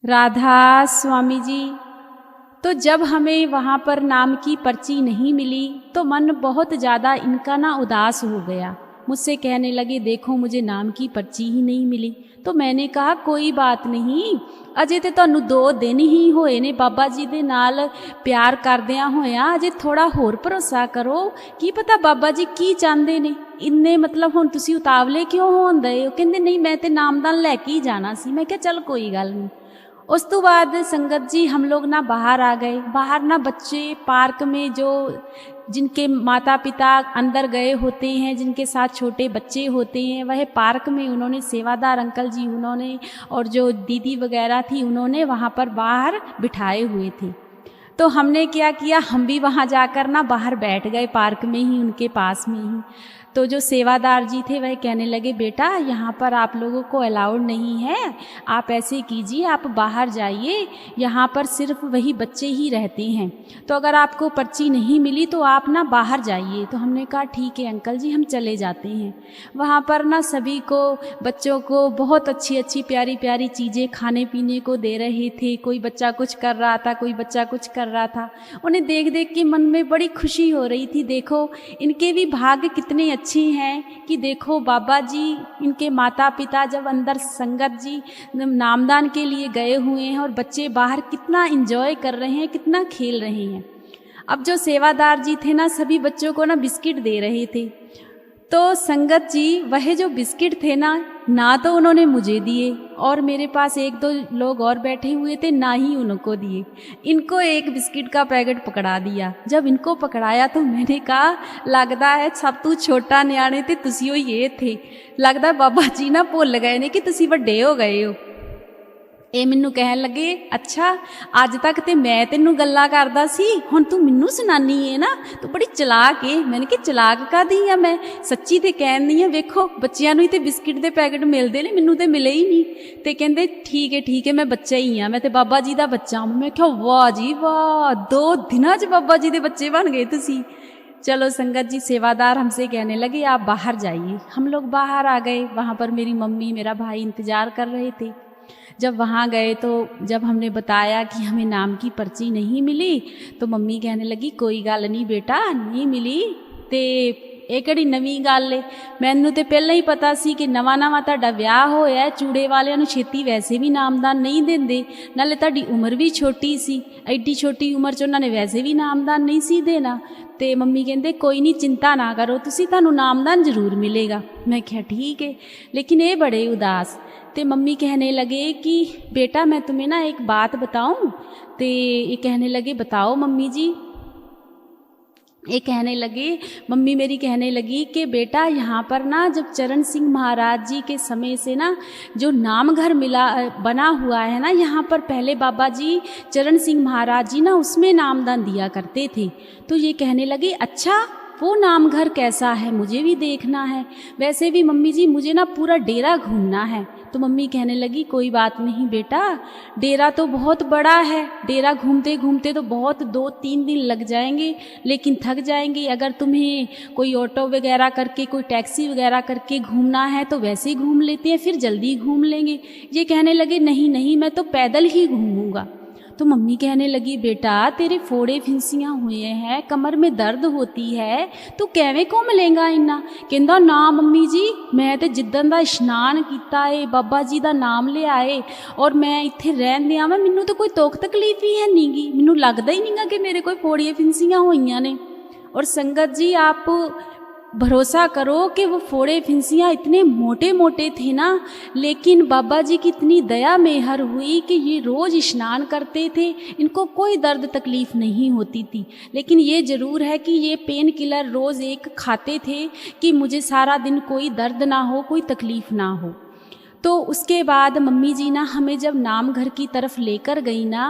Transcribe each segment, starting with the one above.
राधा स्वामी जी। तो जब हमें वहाँ पर नाम की पर्ची नहीं मिली तो मन बहुत ज़्यादा इनका ना उदास हो गया। मुझसे कहने लगे देखो मुझे नाम की पर्ची ही नहीं मिली। तो मैंने कहा कोई बात नहीं, अजे तो तुहानू 2 दिन ही होए ने बाबा जी दे नाल प्यार करदियां होया, अजे थोड़ा होर भरोसा करो, की पता बाबा जी की चाहते ने। इन्ने मतलब हुण तुसीं उतावले क्यों होंदे हो? कहंदे नहीं मैं तो नामदान लैके ही जाना सी। मैं कहा चल कोई गल नहीं। उस तो बाद संगत जी हम लोग ना बाहर आ गए। बाहर ना बच्चे पार्क में जो जिनके माता पिता अंदर गए होते हैं, जिनके साथ छोटे बच्चे होते हैं, वह पार्क में उन्होंने सेवादार अंकल जी उन्होंने और जो दीदी वगैरह थी उन्होंने वहाँ पर बाहर बिठाए हुए थे। तो हमने क्या किया, हम भी वहाँ जाकर ना बाहर बैठ गए पार्क में ही, उनके पास में ही। तो जो सेवादार जी थे वह कहने लगे बेटा यहाँ पर आप लोगों को अलाउड नहीं है, आप ऐसे कीजिए आप बाहर जाइए, यहाँ पर सिर्फ वही बच्चे ही रहते हैं, तो अगर आपको पर्ची नहीं मिली तो आप ना बाहर जाइए। तो हमने कहा ठीक है अंकल जी हम चले जाते हैं। वहाँ पर ना सभी को बच्चों को बहुत अच्छी अच्छी प्यारी प्यारी चीज़ें खाने पीने को दे रहे थे। कोई बच्चा कुछ कर रहा था, कोई बच्चा कुछ कर रहा था। उन्हें देख देख के मन में बड़ी खुशी हो रही थी। देखो इनके भी भाग्य कितने अच्छी हैं कि देखो बाबा जी इनके माता पिता जब अंदर संगत जी नामदान के लिए गए हुए हैं और बच्चे बाहर कितना एंजॉय कर रहे हैं, कितना खेल रहे हैं। अब जो सेवादार जी थे ना सभी बच्चों को ना बिस्किट दे रहे थे। तो संगत जी वह जो बिस्किट थे ना तो उन्होंने मुझे दिए और मेरे पास 1-2 लोग और बैठे हुए थे, ना ही उनको दिए। इनको एक बिस्किट का पैकेट पकड़ा दिया। जब इनको पकड़ाया तो मैंने कहा लगता है सब तू छोटा न्याणे ते तुसी ये थे, लगता बाबा जी ना भुल गए ने कि तुसी वड्डे हो गए हो। ये मैनू कहन लगे अच्छा अज तक तो मैं तेनू गल्लां करदा सी, हुण तू मैनू सुनानी है ना, तू बड़ी चलाक है। मैंने कि चलाक कादी आ, मैं सच्ची तो कहनी है, वेखो बच्चियां नूं ते बिस्किट के पैकेट मिलते ने, मैनू तो मिले ही नहीं। तो कहते ठीक है मैं बच्चा ही हाँ, मैं तो बाबा जी का बच्चा हूँ। मैं क्या वाह जी वाह, 2 दिनों च बाबा जी के बच्चे बन गए तुसी। चलो संगत जी सेवादार हमसे कहने लगे आप बाहर जाइए। हम लोग बाहर आ गए। वहाँ पर मेरी मम्मी मेरा भाई इंतज़ार कर रहे थे। जब वहाँ गए तो जब हमने बताया कि हमें नाम की पर्ची नहीं मिली तो मम्मी कहने लगी कोई गल नहीं बेटा नहीं मिली ते ਇਹ ਕਿਹੜੀ ਨਵੀਂ ਗੱਲ ਏ, ਮੈਨੂੰ ਤੇ ਪਹਿਲਾਂ ਹੀ ਪਤਾ ਸੀ ਕਿ ਨਵਾਂ ਤੁਹਾਡਾ ਵਿਆਹ ਹੋਇਆ, ਚੂੜੇ ਵਾਲਿਆਂ ਨੂੰ ਛੇਤੀ ਵੈਸੇ ਵੀ ਨਾਮਦਾਨ ਨਹੀਂ ਦਿੰਦੇ, ਨਾਲੇ ਤੁਹਾਡੀ ਉਮਰ ਵੀ ਛੋਟੀ ਸੀ, ਐਡੀ ਛੋਟੀ ਉਮਰ 'ਚ ਉਹਨਾਂ ਨੇ ਵੈਸੇ ਵੀ ਨਾਮਦਾਨ ਨਹੀਂ ਸੀ ਦੇਣਾ। ਤੇ ਮੰਮੀ ਕਹਿੰਦੇ ਕੋਈ ਨਹੀਂ चिंता ना करो तुसी, ਤੁਹਾਨੂੰ नामदान ज़रूर मिलेगा। मैं क्या ठीक है, लेकिन ये बड़े उदास। तो मम्मी कहने लगे कि बेटा मैं तुम्हें ना एक बात बताऊं। तो ये कहने लगे बताओ मम्मी जी। ये कहने लगे मम्मी मेरी कहने लगी कि बेटा यहाँ पर ना जब चरण सिंह महाराज जी के समय से ना जो नाम घर मिला बना हुआ है ना, यहाँ पर पहले बाबा जी चरण सिंह महाराज जी ना उसमें नामदान दिया करते थे। तो ये कहने लगे अच्छा वो नाम घर कैसा है, मुझे भी देखना है। वैसे भी मम्मी जी मुझे ना पूरा डेरा घूमना है। तो मम्मी कहने लगी कोई बात नहीं बेटा, डेरा तो बहुत बड़ा है, डेरा घूमते घूमते तो बहुत 2-3 दिन लग जाएंगे, लेकिन थक जाएंगे। अगर तुम्हें कोई ऑटो वगैरह करके कोई टैक्सी वगैरह करके घूमना है तो वैसे ही घूम लेते हैं, फिर जल्दी घूम लेंगे। ये कहने लगे नहीं मैं तो पैदल ही घूमूंगा। तो मम्मी कहने लगी बेटा तेरे फोड़े फिंसियाँ हुए हैं, कमर में दर्द होती है, तू कैवें घूम लेंगा इन्ना। कहंदा ना मम्मी जी मैं तो जिद्दन दा इशनान किया है, बाबा जी का नाम लिया है और मैं इत्थे रहन दिया वा, मैनू तो कोई दुख तकलीफ ही है नहीं गी, मैनू लगता ही नहीं गा कि मेरे कोई फोड़ियाँ फिंसियाँ हुई ने। और संगत जी आप भरोसा करो कि वो फोड़े फिंसियाँ इतने मोटे मोटे थे ना, लेकिन बाबा जी की इतनी दया मेहर हुई कि ये रोज़ स्नान करते थे, इनको कोई दर्द तकलीफ़ नहीं होती थी। लेकिन ये ज़रूर है कि ये पेन किलर रोज़ एक खाते थे कि मुझे सारा दिन कोई दर्द ना हो, कोई तकलीफ़ ना हो। तो उसके बाद मम्मी जी ना हमें जब नाम घर की तरफ लेकर गई ना,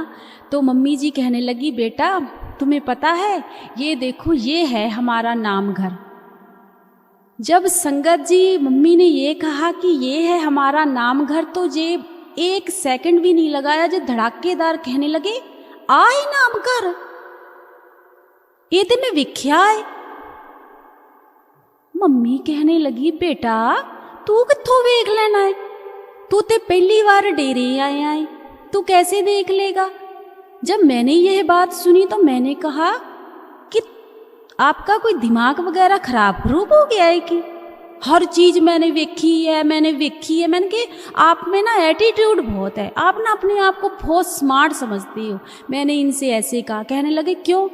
तो मम्मी जी कहने लगी बेटा तुम्हें पता है ये देखो ये है हमारा नाम घर। जब संगत जी मम्मी ने ये कहा कि ये है हमारा नाम घर तो ये 1 सेकंड भी नहीं लगाया, जो धड़ाकेदार कहने लगे आ ही नाम घर, ये तो मैं वेख्या है। मम्मी कहने लगी बेटा तू कित्थों वेख लेना है, तू तो पहली बार डेरे आया है, तू कैसे देख लेगा? जब मैंने यह बात सुनी तो मैंने कहा कि आपका कोई दिमाग वगैरह खराब हो गया है कि हर चीज मैंने देखी है। मैंने कहा आप में ना एटीट्यूड बहुत है, आप ना अपने आप को बहुत स्मार्ट समझते हो। मैंने इनसे ऐसे कहा। कहने लगे क्यों,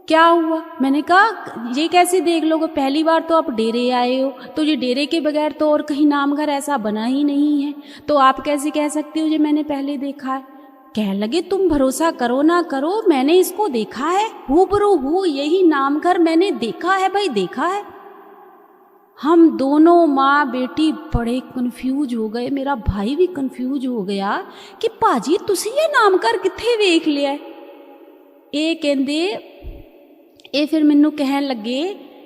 क्या हुआ? मैंने कहा ये कैसे देख लोगे, पहली बार तो आप डेरे आए हो, तो ये डेरे के बगैर तो और कहीं नाम घर ऐसा बना ही नहीं है, तो आप कैसे कह सकते हो ये मैंने पहले देखा है? कहने लगे तुम भरोसा करो ना करो, मैंने इसको देखा है, हूबरू यही नाम घर मैंने देखा है भाई, देखा है। हम दोनों माँ बेटी बड़े कंफ्यूज हो गए, मेरा भाई भी कंफ्यूज हो गया कि पाजी तुसी ये नाम घर किथे वेख लिया है। ये कहंदे ये फिर मैनू कहन लगे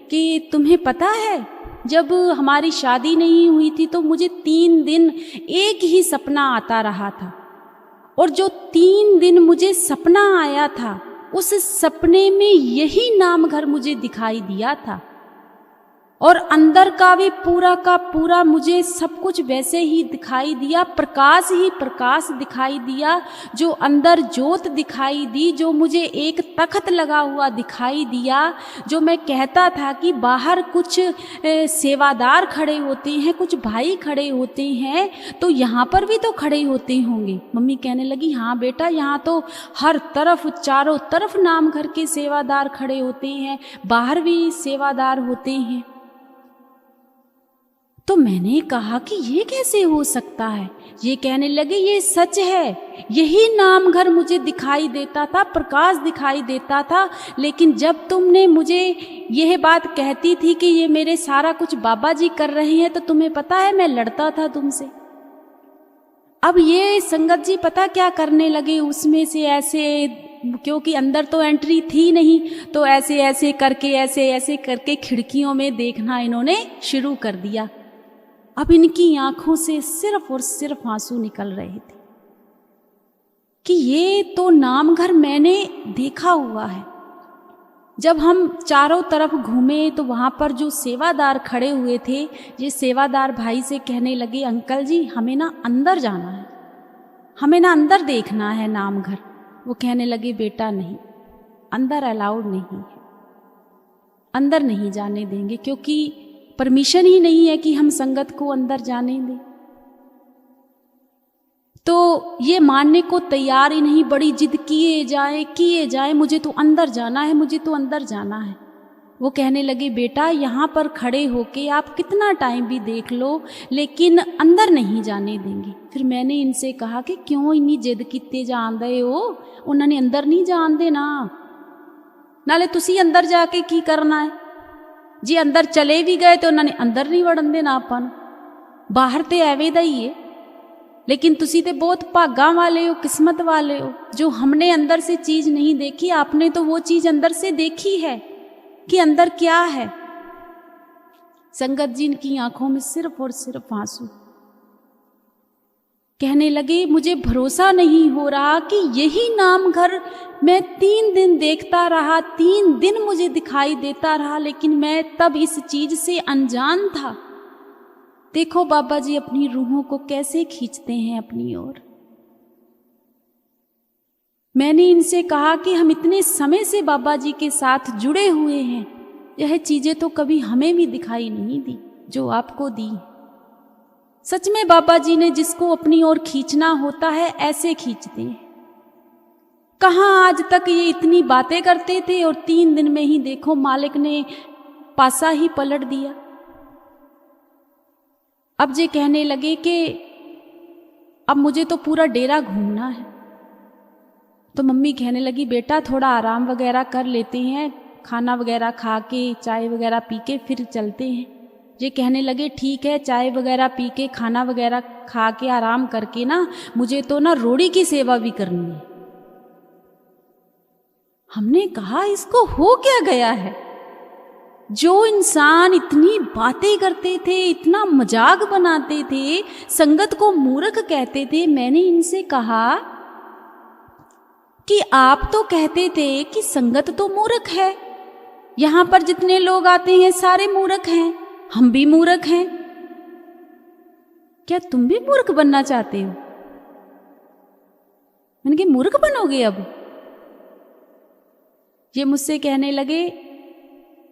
कि तुम्हें पता है जब हमारी शादी नहीं हुई थी तो मुझे 3 दिन एक ही सपना आता रहा था, और जो 3 दिन मुझे सपना आया था उस सपने में यही नाम घर मुझे दिखाई दिया था, और अंदर का भी पूरा का पूरा मुझे सब कुछ वैसे ही दिखाई दिया, प्रकाश ही प्रकाश दिखाई दिया, जो अंदर ज्योत दिखाई दी, जो मुझे एक तख्त लगा हुआ दिखाई दिया, जो मैं कहता था कि बाहर कुछ सेवादार खड़े होते हैं, कुछ भाई खड़े होते हैं, तो यहाँ पर भी तो खड़े होते होंगे। मम्मी कहने लगी हाँ बेटा, यहाँ तो हर तरफ चारों तरफ नाम घर के सेवादार खड़े होते हैं, बाहर भी सेवादार होते हैं। तो मैंने कहा कि ये कैसे हो सकता है? ये कहने लगे ये सच है, यही नाम घर मुझे दिखाई देता था, प्रकाश दिखाई देता था, लेकिन जब तुमने मुझे यह बात कहती थी कि ये मेरे सारा कुछ बाबा जी कर रहे हैं, तो तुम्हें पता है मैं लड़ता था तुमसे। अब ये संगत जी पता क्या करने लगे, उसमें से ऐसे, क्योंकि अंदर तो एंट्री थी नहीं, तो ऐसे ऐसे करके खिड़कियों में देखना इन्होंने शुरू कर दिया। अब इनकी आंखों से सिर्फ और सिर्फ आंसू निकल रहे थे कि ये तो नाम घर मैंने देखा हुआ है। जब हम चारों तरफ घूमे तो वहाँ पर जो सेवादार खड़े हुए थे, ये सेवादार भाई से कहने लगे अंकल जी हमें ना अंदर जाना है, हमें ना अंदर देखना है नाम घर। वो कहने लगे बेटा नहीं, अंदर अलाउड नहीं है, अंदर नहीं जाने देंगे, क्योंकि परमिशन ही नहीं है कि हम संगत को अंदर जाने दें। तो ये मानने को तैयार ही नहीं, बड़ी जिद किए जाए मुझे तो अंदर जाना है, मुझे तो अंदर जाना है। वो कहने लगे बेटा यहाँ पर खड़े होके आप कितना टाइम भी देख लो, लेकिन अंदर नहीं जाने देंगे। फिर मैंने इनसे कहा कि क्यों इन्नी जिद किते जान दे हो, उन्होंने अंदर नहीं जान देना, नाले तुसी अंदर जाके की करना है जी। अंदर चले भी गए तो उन्होंने अंदर नहीं वड़न देना आपां नूं, बाहर तो एवें दा ही है। लेकिन तुसी ते बहुत भागा वाले हो, किस्मत वाले हो, जो हमने अंदर से चीज नहीं देखी, आपने तो वो चीज अंदर से देखी है कि अंदर क्या है। संगत जी की आंखों में सिर्फ और सिर्फ आंसू। कहने लगे मुझे भरोसा नहीं हो रहा कि यही नाम घर मैं 3 दिन देखता रहा, 3 दिन मुझे दिखाई देता रहा, लेकिन मैं तब इस चीज से अनजान था। देखो बाबा जी अपनी रूहों को कैसे खींचते हैं अपनी ओर। मैंने इनसे कहा कि हम इतने समय से बाबा जी के साथ जुड़े हुए हैं, यह चीजें तो कभी हमें भी दिखाई नहीं दी जो आपको दी। सच में बाबा जी ने जिसको अपनी ओर खींचना होता है ऐसे खींचते हैं। कहाँ आज तक ये इतनी बातें करते थे और 3 दिन में ही देखो मालिक ने पासा ही पलट दिया। अब ये कहने लगे कि अब मुझे तो पूरा डेरा घूमना है। तो मम्मी कहने लगी बेटा थोड़ा आराम वगैरह कर लेते हैं, खाना वगैरह खा के चाय वगैरह पी के फिर चलते हैं। ये कहने लगे ठीक है, चाय वगैरह पी के खाना वगैरह खा के आराम करके ना मुझे तो ना रोड़ी की सेवा भी करनी है। हमने कहा इसको हो क्या गया है? जो इंसान इतनी बातें करते थे, इतना मजाक बनाते थे, संगत को मूर्ख कहते थे, मैंने इनसे कहा कि आप तो कहते थे कि संगत तो मूर्ख है, यहां पर जितने लोग आते हैं सारे मूर्ख हैं, हम भी मूर्ख हैं, क्या तुम भी मूर्ख बनना चाहते हो? मैंने कहा मूर्ख बनोगे अब? ये मुझसे कहने लगे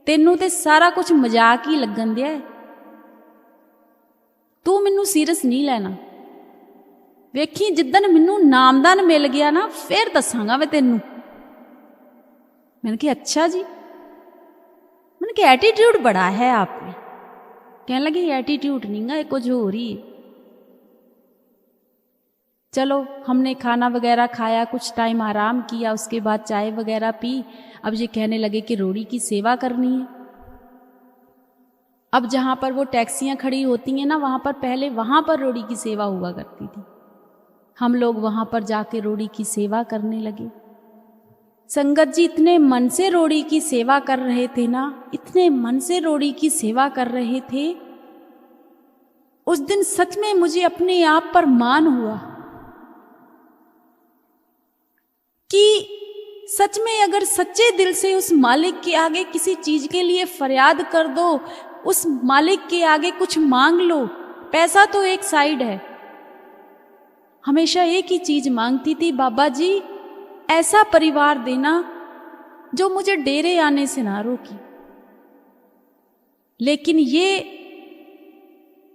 तेनू ते सारा कुछ मजाक ही लगन दिया है, तू मैनू सीरियस नहीं लेना। वेखी जिदन मैनू नामदान मिल गया ना फिर दसांगा मैं तेनू। मैंने कहा अच्छा जी। मैंने कहा एटीट्यूड बड़ा है आप में। कहने लगे एटीट्यूड नहीं है, कुछ हो रही है। चलो हमने खाना वगैरह खाया, कुछ टाइम आराम किया, उसके बाद चाय वगैरह पी। अब ये कहने लगे कि रोड़ी की सेवा करनी है। अब जहाँ पर वो टैक्सियाँ खड़ी होती हैं ना, वहाँ पर पहले वहाँ पर रोड़ी की सेवा हुआ करती थी। हम लोग वहाँ पर जाके रोड़ी की सेवा करने लगे। संगत जी इतने मन से रोड़ी की सेवा कर रहे थे ना, इतने मन से रोड़ी की सेवा कर रहे थे। उस दिन सच में मुझे अपने आप पर मान हुआ कि सच में अगर सच्चे दिल से उस मालिक के आगे किसी चीज के लिए फरियाद कर दो, उस मालिक के आगे कुछ मांग लो। पैसा तो एक साइड है, हमेशा एक ही चीज मांगती थी, बाबा जी ऐसा परिवार देना जो मुझे डेरे आने से ना रोकी। लेकिन ये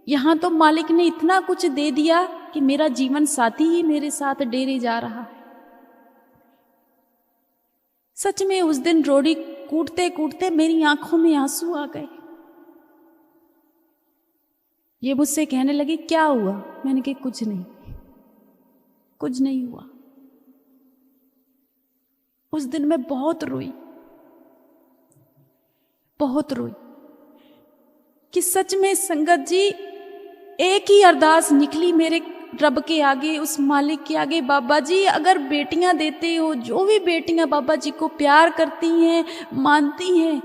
यहां तो मालिक ने इतना कुछ दे दिया कि मेरा जीवन साथी ही मेरे साथ डेरे जा रहा है। सच में उस दिन रोड़ी कूटते कूटते मेरी आंखों में आंसू आ गए। ये मुझसे कहने लगे क्या हुआ? मैंने कहा कुछ नहीं, कुछ नहीं हुआ। उस दिन मैं बहुत रोई, बहुत रोई कि सच में संगत जी एक ही अरदास निकली मेरे रब के आगे, उस मालिक के आगे, बाबा जी अगर बेटियां देते हो, जो भी बेटियां बाबा जी को प्यार करती हैं, मानती हैं,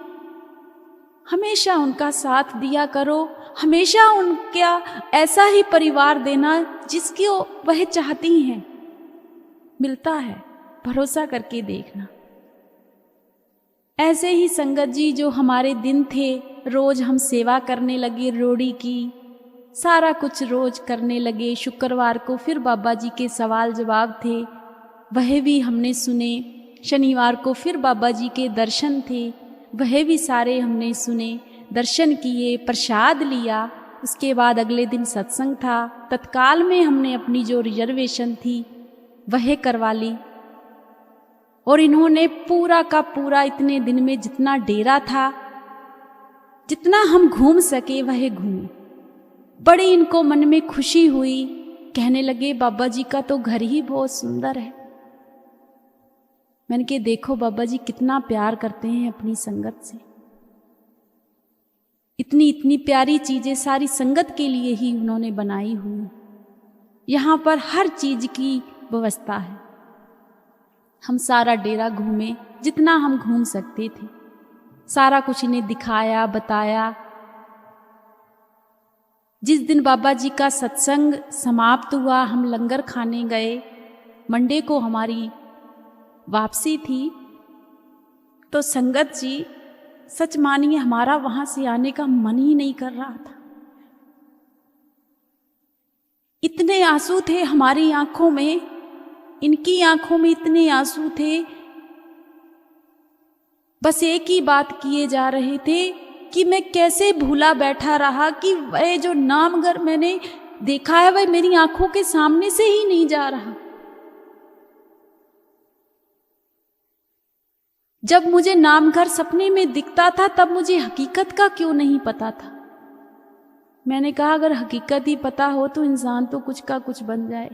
हमेशा उनका साथ दिया करो, हमेशा उनका ऐसा ही परिवार देना जिसको वह चाहती हैं। मिलता है, भरोसा करके देखना। ऐसे ही संगत जी जो हमारे दिन थे, रोज हम सेवा करने लगे रोड़ी की, सारा कुछ रोज करने लगे। शुक्रवार को फिर बाबा जी के सवाल जवाब थे, वह भी हमने सुने। शनिवार को फिर बाबा जी के दर्शन थे, वह भी सारे हमने सुने, दर्शन किए, प्रसाद लिया। उसके बाद अगले दिन सत्संग था। तत्काल में हमने अपनी जो रिजर्वेशन थी वह करवा ली। और इन्होंने पूरा का पूरा इतने दिन में जितना डेरा था, जितना हम घूम सके वह घूमे। बड़ी इनको मन में खुशी हुई। कहने लगे बाबा जी का तो घर ही बहुत सुंदर है। मैंने कहा देखो बाबा जी कितना प्यार करते हैं अपनी संगत से। इतनी इतनी प्यारी चीजें सारी संगत के लिए ही उन्होंने बनाई हुई। यहाँ पर हर चीज की व्यवस्था है। हम सारा डेरा घूमे, जितना हम घूम सकते थे, सारा कुछ इन्हें दिखाया, बताया। जिस दिन बाबा जी का सत्संग समाप्त हुआ, हम लंगर खाने गए। मंडे को हमारी वापसी थी। तो संगत जी सच मानिए हमारा वहां से आने का मन ही नहीं कर रहा था। इतने आंसू थे हमारी आंखों में, इनकी आंखों में इतने आंसू थे। बस एक ही बात किए जा रहे थे कि मैं कैसे भूला बैठा रहा कि वह जो नामघर मैंने देखा है वह मेरी आंखों के सामने से ही नहीं जा रहा। जब मुझे नामघर सपने में दिखता था तब मुझे हकीकत का क्यों नहीं पता था। मैंने कहा अगर हकीकत ही पता हो तो इंसान तो कुछ का कुछ बन जाए।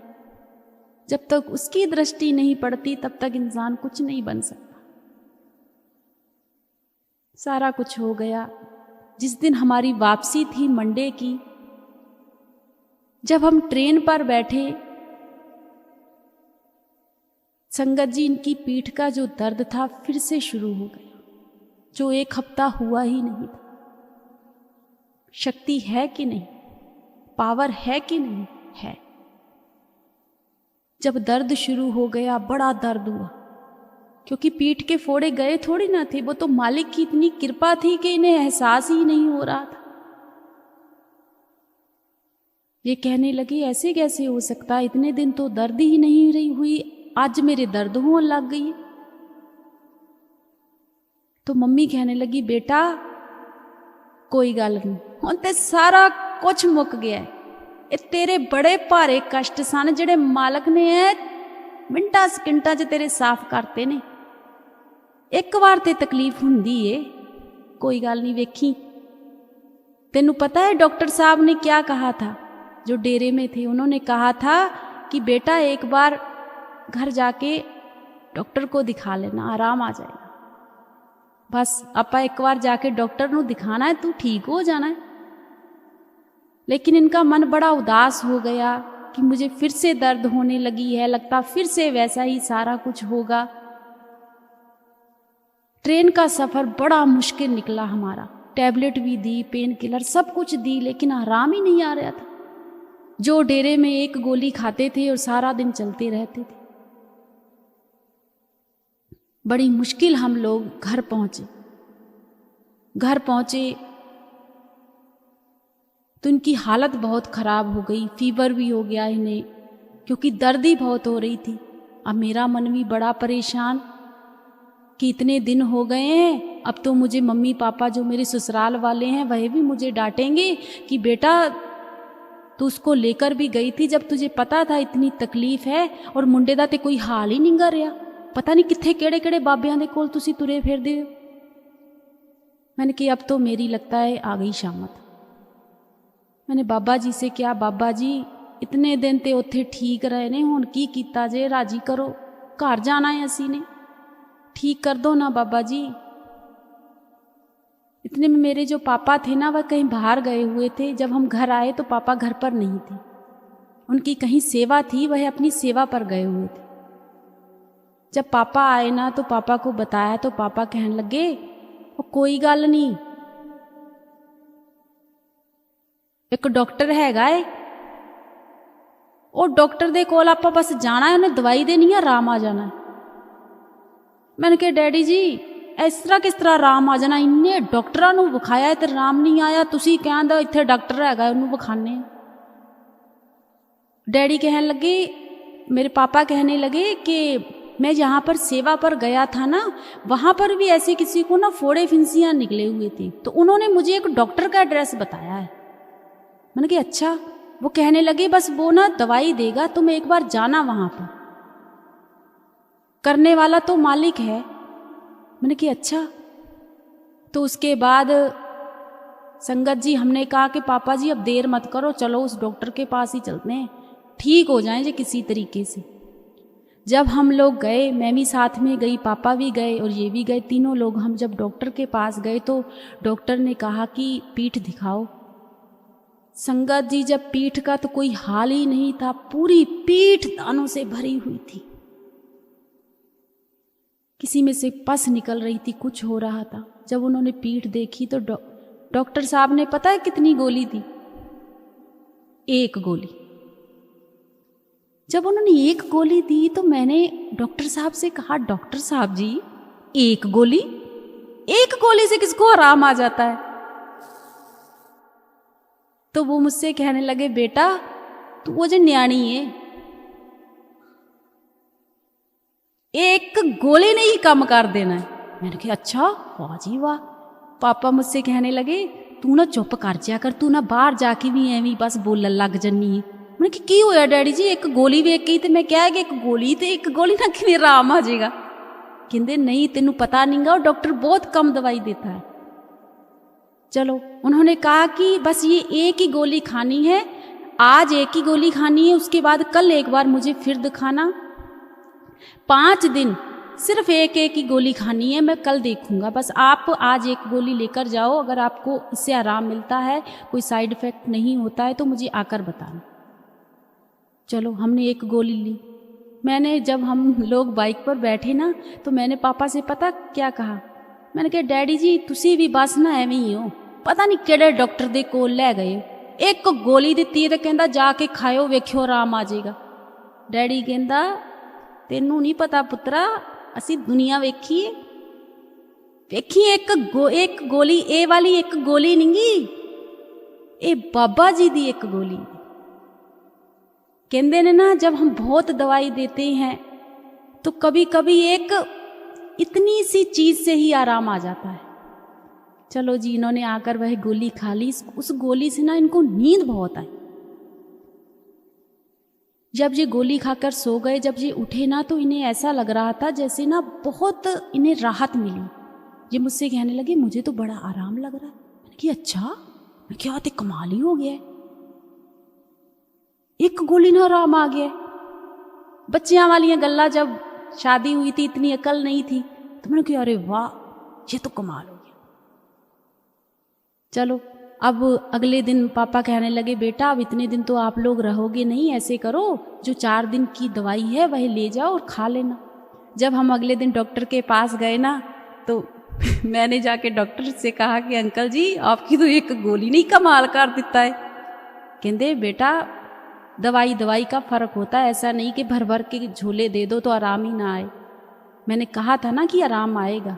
जब तक उसकी दृष्टि नहीं पड़ती तब तक इंसान कुछ नहीं बन सकता। सारा कुछ हो गया। जिस दिन हमारी वापसी थी मंडे की, जब हम ट्रेन पर बैठे, संगत जी इनकी पीठ का जो दर्द था फिर से शुरू हो गया, जो एक हफ्ता हुआ ही नहीं था। शक्ति है कि नहीं, पावर है कि नहीं है। जब दर्द शुरू हो गया, बड़ा दर्द हुआ, क्योंकि पीठ के फोड़े गए थोड़ी ना थे, वो तो मालिक की इतनी कृपा थी कि इन्हें एहसास ही नहीं हो रहा था। ये कहने लगी ऐसे कैसे हो सकता, इतने दिन तो दर्द ही नहीं रही हुई, अज मेरे दर्द होने लग गई। तो मम्मी कहने लगी बेटा कोई गल नहीं, हुण ते सारा कुछ मुक गया है। ये तेरे बड़े भारे कष्ट सन जिहड़े मालक ने मिंटां सकिंटां च तेरे साफ करते ने। एक बार ते तकलीफ हुंदी है, कोई गल नहीं वेखी। तेनू पता है डॉक्टर साहब ने क्या कहा था? जो डेरे में थे उन्होंने कहा था कि बेटा एक बार घर जाके डॉक्टर को दिखा लेना, आराम आ जाएगा। बस आपा एक बार जाके डॉक्टर को दिखाना है, तू ठीक हो जाना है। लेकिन इनका मन बड़ा उदास हो गया कि मुझे फिर से दर्द होने लगी है, लगता फिर से वैसा ही सारा कुछ होगा। ट्रेन का सफ़र बड़ा मुश्किल निकला हमारा। टैबलेट भी दी, पेन किलर सब कुछ दी, लेकिन आराम ही नहीं आ रहा था। जो डेरे में एक गोली खाते थे और सारा दिन चलते रहते थे। बड़ी मुश्किल हम लोग घर पहुंचे तो इनकी हालत बहुत ख़राब हो गई, फीवर भी हो गया इन्हें, क्योंकि दर्द ही बहुत हो रही थी। अब मेरा मन भी बड़ा परेशान कि इतने दिन हो गए हैं, अब तो मुझे मम्मी पापा जो मेरे ससुराल वाले हैं वह भी मुझे डांटेंगे कि बेटा तू उसको लेकर भी गई थी जब तुझे पता था इतनी तकलीफ है, और मुंडे दा ते कोई हाल ही नहीं कर रहा। पता नहीं कित्थे केड़े केड़े बाबियां दे कोल तुसी तुरे फिरदे हो। मैंने कहा अब तो मेरी लगता है आ गई शामत। मैंने बाबा जी से क्या, बाबा जी इतने दिन ते उत्थे ठीक रहे ने, हुण की कीता जे, राजी करो, घर जाना है असी ने, ठीक कर दो ना बाबा जी। इतने में मेरे जो पापा थे ना वह कहीं बाहर गए हुए थे। जब हम घर आए तो पापा घर पर नहीं थे, उनकी कहीं सेवा थी, वह अपनी सेवा पर गए हुए थे। जब पापा आए ना तो पापा को बताया तो पापा कहने लगे वो कोई गल नहीं, एक डॉक्टर हैगा है, और डॉक्टर दे कोल आपां बस जाना है, उन्हें दवाई देनी है, आराम आ जाना है। मैंने कहा डैडी जी इस तरह किस तरह आराम आ जाना, इन्ने डॉक्टरां नूं विखाया तो आराम नहीं आया, तुसी कहंदे इत्थे डॉक्टर हैगा उन्होंने विखाने। डैडी कहने लगे, मेरे पापा कहने लगे कि मैं यहाँ पर सेवा पर गया था ना, वहाँ पर भी ऐसे किसी को ना फोड़े फिंसियाँ निकले हुए थे, तो उन्होंने मुझे एक डॉक्टर का एड्रेस बताया है। मैंने कहा अच्छा। वो कहने लगे बस वो ना दवाई देगा, तुम एक बार जाना वहाँ पर, करने वाला तो मालिक है। मैंने कहा अच्छा। तो उसके बाद संगत जी हमने कहा कि पापा जी अब देर मत करो, चलो उस डॉक्टर के पास ही चलते हैं, ठीक हो जाएं जी किसी तरीके से। जब हम लोग गए, मैं भी साथ में गई, पापा भी गए और ये भी गए, तीनों लोग हम जब डॉक्टर के पास गए तो डॉक्टर ने कहा कि पीठ दिखाओ। संगत जी जब पीठ का तो कोई हाल ही नहीं था, पूरी पीठ दानों से भरी हुई थी, किसी में से पस निकल रही थी, कुछ हो रहा था। जब उन्होंने पीठ देखी तो डॉक्टर साहब ने पता है कितनी गोली दी? एक गोली। जब उन्होंने एक गोली दी तो मैंने डॉक्टर साहब से कहा डॉक्टर साहब जी एक गोली से किसको आराम आ जाता है? तो वो मुझसे कहने लगे बेटा तू वो जो न्याणी है, एक गोली ने ही कम कर देना है। मैंने कहा अच्छा, वाह जी वाह। पापा मुझसे कहने लगे तू ना चुप कर जा कर, तू ना बाहर जाके भी एवं बस बोलन लग जन्नी है। मैंने कहा की होया डैडी जी, एक गोली वेख के तो मैं क्या है कि एक गोली ना कि आराम आ जाएगा। कहते नहीं तेनू पता नहीं गा, डॉक्टर बहुत कम दवाई देता है। चलो उन्होंने कहा कि बस ये एक ही गोली खानी है, आज एक ही गोली खानी है, उसके बाद कल एक बार मुझे फिर दिखाना, 5 दिन सिर्फ एक ही गोली खानी है, मैं कल देखूंगा। बस आप आज एक गोली लेकर जाओ, अगर आपको इससे आराम मिलता है, कोई साइड इफ़ेक्ट नहीं होता है तो मुझे आकर बताना। चलो हमने एक गोली ली। मैंने जब हम लोग बाइक पर बैठे ना तो मैंने पापा से पता क्या कहा? मैंने कहा डैडी जी तुसी भी बस ना एवं ही हो, पता नहीं केड़े डॉक्टर दे कोल लै गए, एक गोली दी है तो कहता जाके खाओ वेख्यो आराम आ जाएगा। डैडी कहता तेनू नहीं पता पुत्रा, असी दुनिया वेखी एक गोली, ए वाली एक गोली नहीं, ए बाबा जी दी एक गोली। कहते ने ना जब हम बहुत दवाई देते हैं तो कभी कभी एक इतनी सी चीज से ही आराम आ जाता है। चलो जी, इन्होंने आकर वह गोली खा ली, उस गोली से ना इनको नींद बहुत आई। जब ये गोली खाकर सो गए, जब ये उठे ना, तो इन्हें ऐसा लग रहा था जैसे ना बहुत इन्हें राहत मिली। ये मुझसे कहने लगे मुझे तो बड़ा आराम लग रहा है। मैंने कहा अच्छा, मैं क्या बात है, कमाल ही हो गया है, एक गोली ना आराम आ गया। बच्चियां वाली गल्ला, जब शादी हुई थी इतनी अकल नहीं थी, तो मैंने कहा अरे वाह, ये तो कमाल हो गया। चलो अब अगले दिन पापा कहने लगे बेटा अब इतने दिन तो आप लोग रहोगे नहीं, ऐसे करो जो 4 दिन की दवाई है वह ले जाओ और खा लेना। जब हम अगले दिन डॉक्टर के पास गए ना, तो मैंने जाके डॉक्टर से कहा कि अंकल जी आपकी तो एक गोली नहीं कमाल कर देता है। कहते बेटा दवाई का फर्क होता है, ऐसा नहीं कि भर भर के झोले दे दो तो आराम ही ना आए। मैंने कहा था ना कि आराम आएगा।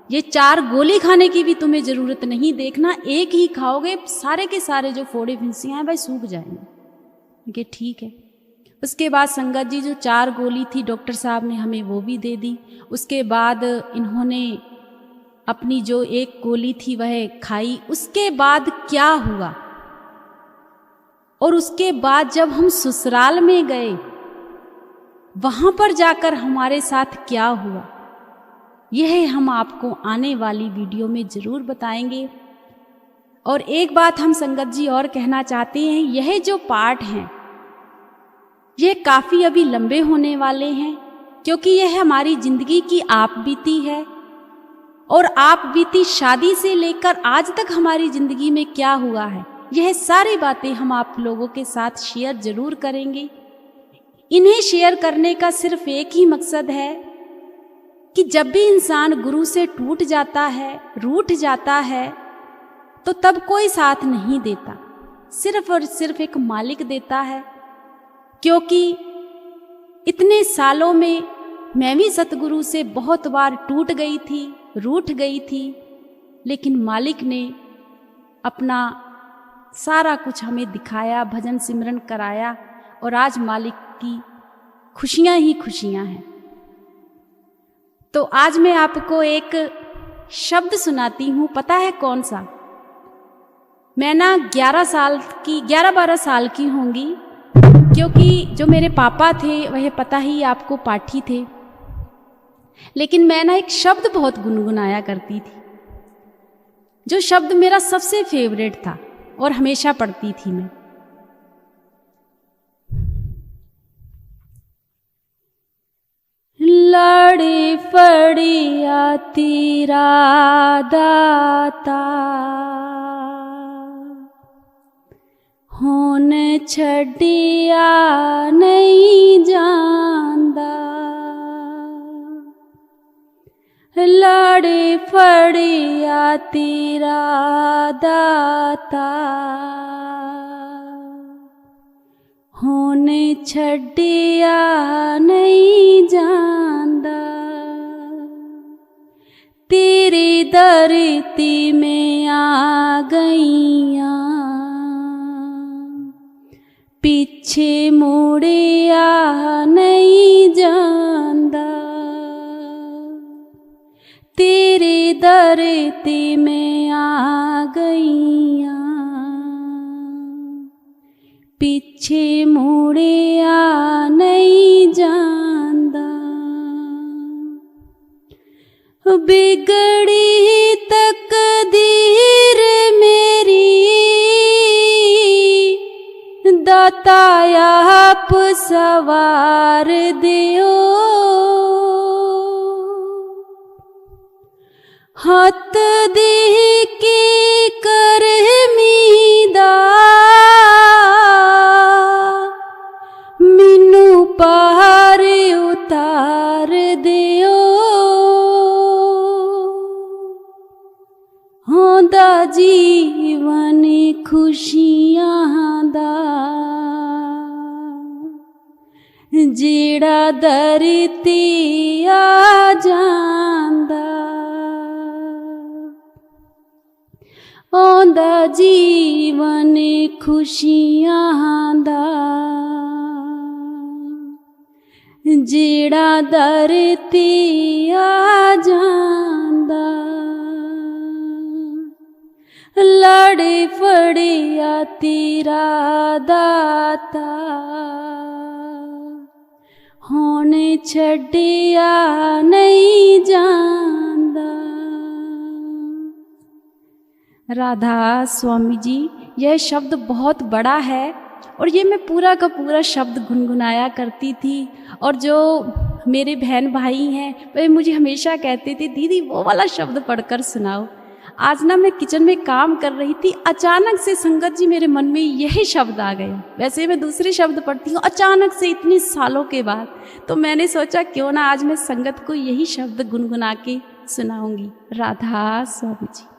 ये 4 गोली खाने की भी तुम्हें जरूरत नहीं, देखना एक ही खाओगे सारे के सारे जो फोड़े फिंसियाँ हैं वह सूख जाएंगे। कि ठीक है। उसके बाद संगत जी जो 4 गोली थी डॉक्टर साहब ने हमें वो भी दे दी। उसके बाद इन्होंने अपनी जो एक गोली थी वह खाई। उसके बाद क्या हुआ और उसके बाद जब हम ससुराल में गए, वहां पर जाकर हमारे साथ क्या हुआ, यह हम आपको आने वाली वीडियो में जरूर बताएंगे। और एक बात हम संगत जी और कहना चाहते हैं, यह जो पार्ट हैं यह काफ़ी अभी लंबे होने वाले हैं, क्योंकि यह हमारी ज़िंदगी की आप बीती है। और आप बीती शादी से लेकर आज तक हमारी ज़िंदगी में क्या हुआ है, यह सारी बातें हम आप लोगों के साथ शेयर जरूर करेंगे। इन्हें शेयर करने का सिर्फ एक ही मकसद है कि जब भी इंसान गुरु से टूट जाता है, रूठ जाता है, तो तब कोई साथ नहीं देता, सिर्फ और सिर्फ एक मालिक देता है। क्योंकि इतने सालों में मैं भी सतगुरु से बहुत बार टूट गई थी, रूठ गई थी, लेकिन मालिक ने अपना सारा कुछ हमें दिखाया, भजन सिमरन कराया, और आज मालिक की खुशियां ही खुशियां हैं। तो आज मैं आपको एक शब्द सुनाती हूँ, पता है कौन सा? मैं ना 11-12 साल की होंगी, क्योंकि जो मेरे पापा थे वह पता ही आपको पाठी थे, लेकिन मैं ना एक शब्द बहुत गुनगुनाया करती थी, जो शब्द मेरा सबसे फेवरेट था और हमेशा पढ़ती थी मैं। लड़ी फड़िया तेरा दाता, होन छड़िया नहीं जांदा। लड़ी फड़िया तेरा दाता, होने छड़िया नहीं जांदा। तेरी धरती में आ गईया, पीछे मुड़िया नहीं जांदा। तेरी धरती में आ गईया, पीछे मुड़िया नहीं जांदा। बिगड़ी तकदीर मेरी, दाता आप सवार दियो। हत दी के कर मीदा, मिनू पार उतार दियो। होंदा जीवन खुशियां दा, जेड़ा धरती आ जांदा। होंदा जीवन खुशियां दा, ਜਿਹੜਾ ਦਰ ਤੇ ਆ ਜਾਂਦਾ ਲੜੇ ਫੜਿਆ ਤੇਰਾ ਦਾਤਾ ਹੁਣ ਛੱਡਿਆ नहीं ਜਾਂਦਾ। राधा स्वामी जी, यह शब्द बहुत बड़ा है और ये मैं पूरा का पूरा शब्द गुनगुनाया करती थी। और जो मेरे बहन भाई हैं वे मुझे हमेशा कहते थे दीदी वो वाला शब्द पढ़कर सुनाओ। आज ना मैं किचन में काम कर रही थी, अचानक से संगत जी मेरे मन में यही शब्द आ गया। वैसे मैं दूसरे शब्द पढ़ती हूँ, अचानक से इतने सालों के बाद तो मैंने सोचा क्यों ना आज मैं संगत को यही शब्द गुनगुना के सुनाऊंगी। राधा स्वामी जी।